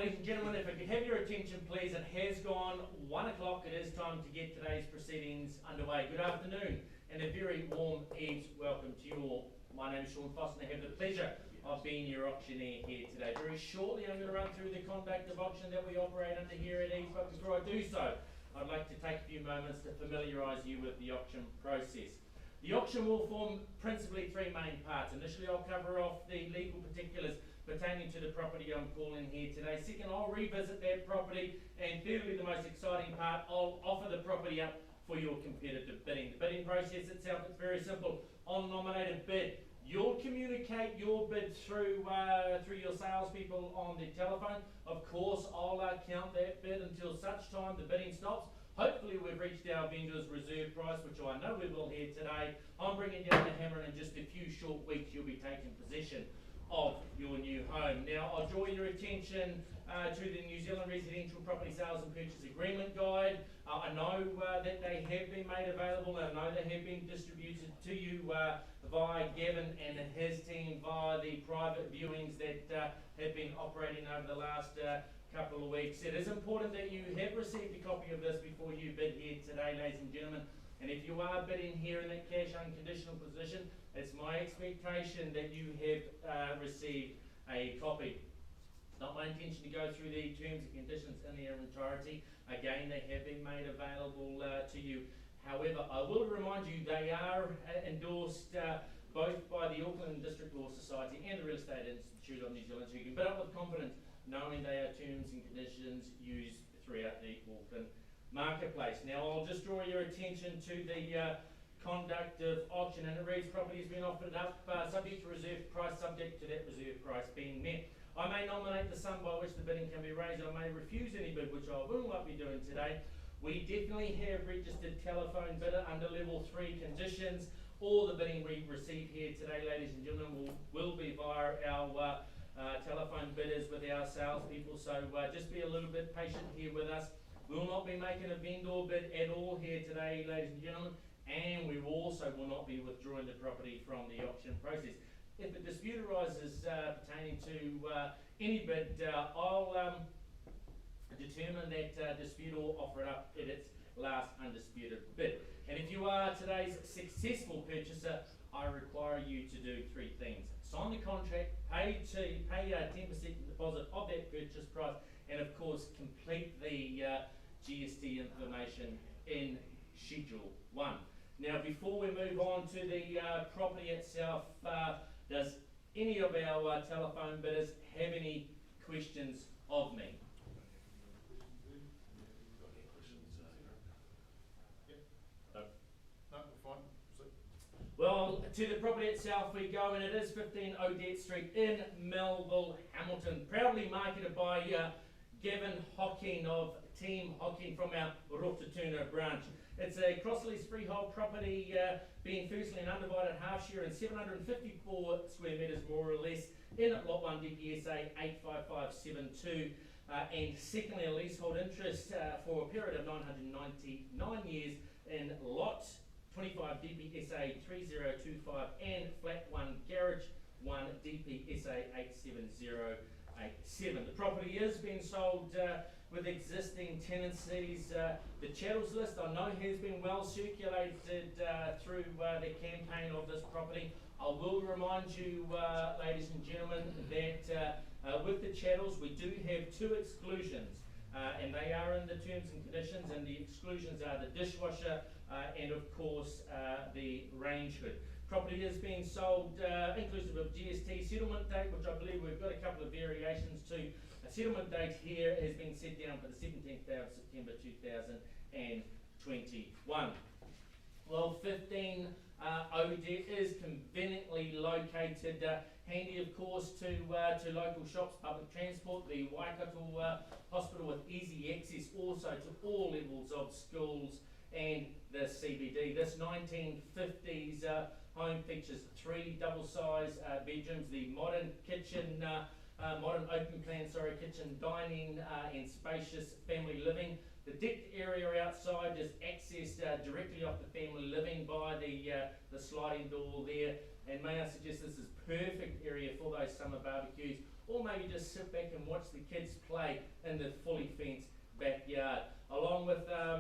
ladies and gentlemen, if I could have your attention please, it has gone 1 o'clock. It is time to get today's proceedings underway. Good afternoon and a very warm EVES welcome to you all. My name is Sean Foster and I have the pleasure of being your auctioneer here today. Very shortly I'm going to run through the conduct of auction that we operate under here at EVES, but before I do so, I'd like to take a few moments to familiarise you with the auction process. The auction will form principally three main parts. Initially I'll cover off the legal particulars pertaining to the property I'm calling here today. Second, I'll revisit that property, and thirdly, the most exciting part, I'll offer the property up for your competitive bidding. The bidding process itself is very simple. On nominated bid, you'll communicate your bid through your salespeople on the telephone. Of course, I'll count that bid until such time the bidding stops. Hopefully we've reached our vendor's reserve price, which I know we will here today. I'm bringing down the hammer, and in just a few short weeks you'll be taking possession of your new home. Now, I'll draw your attention to the New Zealand Residential Property Sales and Purchase Agreement Guide. I know that they have been made available, and I know they have been distributed to you via Gavin and his team via the private viewings that have been operating over the last couple of weeks. It is important that you have received a copy of this before you bid here today, ladies and gentlemen. And if you are bidding here in that cash unconditional position, it's my expectation that you have received a copy. Not my intention to go through the terms and conditions in their entirety. Again, they have been made available to you. However, I will remind you they are endorsed both by the Auckland District Law Society and the Real Estate Institute of New Zealand, so you can bid up with confidence knowing they are terms and conditions used throughout the Auckland marketplace. Now, I'll just draw your attention to the conduct of auction, and it reads: property has been offered up subject to reserve price, subject to that reserve price being met. I may nominate the sum by which the bidding can be raised. I may refuse any bid, which I will not be doing today. We definitely have registered telephone bidder under level 3 conditions. All the bidding we receive here today, ladies and gentlemen, will be via our telephone bidders with our salespeople, so just be a little bit patient here with us. We will not be making a vendor bid at all here today, ladies and gentlemen, and we also will not be withdrawing the property from the auction process. If a dispute arises pertaining to any bid, I'll determine that dispute or offer it up at its last undisputed bid. And if you are today's successful purchaser, I require you to do three things: sign the contract, pay 10% deposit of that purchase price, and of course complete the GST information in Schedule 1. Now, before we move on to the property itself, does any of our telephone bidders have any questions of me? Well, to the property itself we go, and it is 15 Odette Street in Melville, Hamilton, proudly marketed by Gavin Hocking of Team Hocking from our Rotatuna branch. It's a cross-lease freehold property being firstly an undivided half-share and 754 square metres more or less in Lot 1 DPSA 85572, and secondly a leasehold interest for a period of 999 years in Lot 25 DPSA 3025 and Flat 1 Garage 1 DPSA 87087. The property is being sold with existing tenancies. The chattels list I know has been well circulated through the campaign of this property. I will remind you, ladies and gentlemen, that with the chattels we do have two exclusions, and they are in the terms and conditions, and the exclusions are the dishwasher and of course the range hood. Property is being sold inclusive of GST settlement date, which I believe we've got a couple of variations to. A settlement date here has been set down for the 17th day of September 2021. Well, 15 Odette is conveniently located, handy of course to local shops, public transport, the Waikato Hospital with easy access also to all levels of schools and the CBD. This 1950s home features 3 double-size bedrooms, the modern kitchen modern open plan, kitchen, dining, and spacious family living. The decked area outside is accessed directly off the family living by the sliding door there. And may I suggest this is perfect area for those summer barbecues, or maybe just sit back and watch the kids play in the fully fenced backyard. Along with our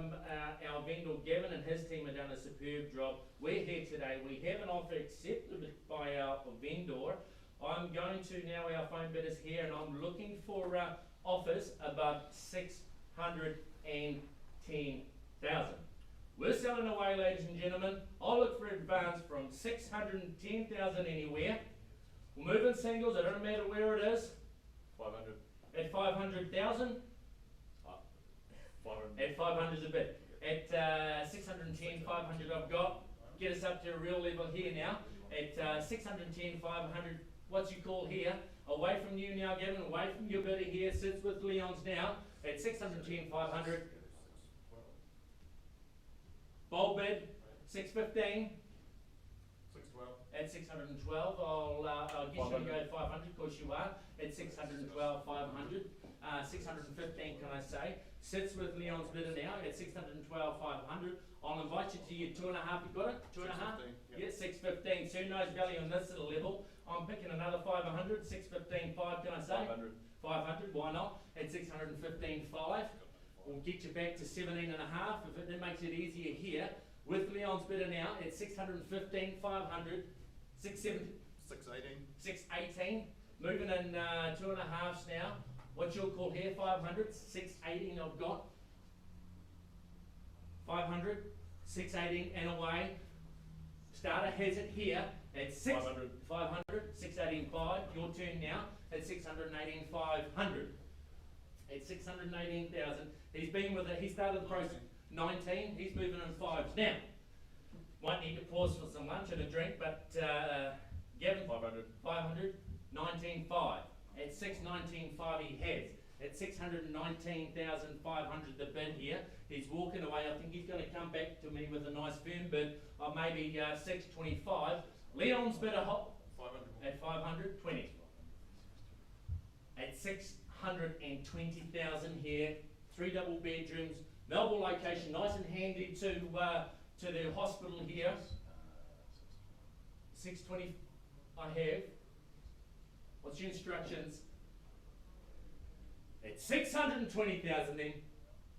vendor Gavin and his team have done a superb job. We're here today. We have an offer accepted by our vendor. I'm going to now, our phone bid is here, and I'm looking for offers above 610,000. We're selling away, ladies and gentlemen. I'll look for advance from 610,000 anywhere. We'll move in singles, it doesn't matter where it is. 500. At 500,000. 500. At 500 is a bit. At 610, 500 I've got. Get us up to a real level here now. At 610, 500, what's your call here? Away from you now, Gavin, away from your bidder here, sits with Leon's now. At 610, 500. Bold bid, 615. 612. At 612, I'll get you to go 500, of course you are. At 612, 500. 615, can I say? Sits with Leon's bidder now at 612, 500. I'll invite you to your 2.5. You got it? 2.5? Yeah, 615. Soon knows value on this little level. I'm picking another 500. 615, 5, can I say? 500. 500, why not? At 615, 5. We'll get you back to 17.5 if it makes it easier here. With Leon's bidder now at 615, 500. 670. 618. 618. Moving in 2.5s now. What's your call here? 500, 618 I've got. 500, 618 and away. Starter has it here at 500, 618, 5. Your turn now at 618, 500. At 618,000. He's been with it, he started the process 19, he's moving in 5s. Now, might need to pause for some lunch and a drink, but Gavin, 500, 19, 5. At 619.5 he has. At 619,500 the bid here. He's walking away. I think he's going to come back to me with a nice firm bid of maybe 625. Leon's bid at 520. At 620,000 here. 3 double bedrooms. Melville location, nice and handy to the hospital here. 620 I have. What's your instructions? At 620,000 then.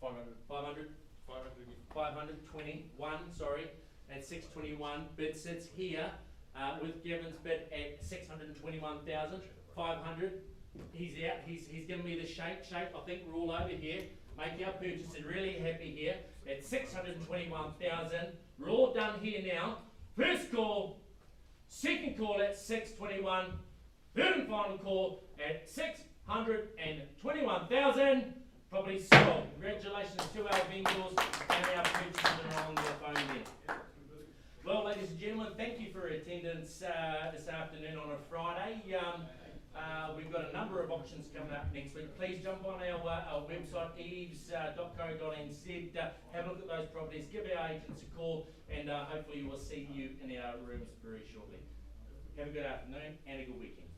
500. 521, sorry. At 621. Bid sits here with Gavin's bid at 621,000. 500. He's out. He's giving me the shake. I think we're all over here. Make our purchase and really happy here. At 621,000. We're all done here now. First call. Second call at 621. Third and final call at 621,000. Probably sold. Congratulations to our vendors and our purchasers on the phone there. Well, ladies and gentlemen, thank you for attendance this afternoon on a Friday. We've got a number of options coming up next week. Please jump on our website, eves.co.nz. Have a look at those properties. Give our agents a call, and hopefully we'll see you in our rooms very shortly. Have a good afternoon and a good weekend.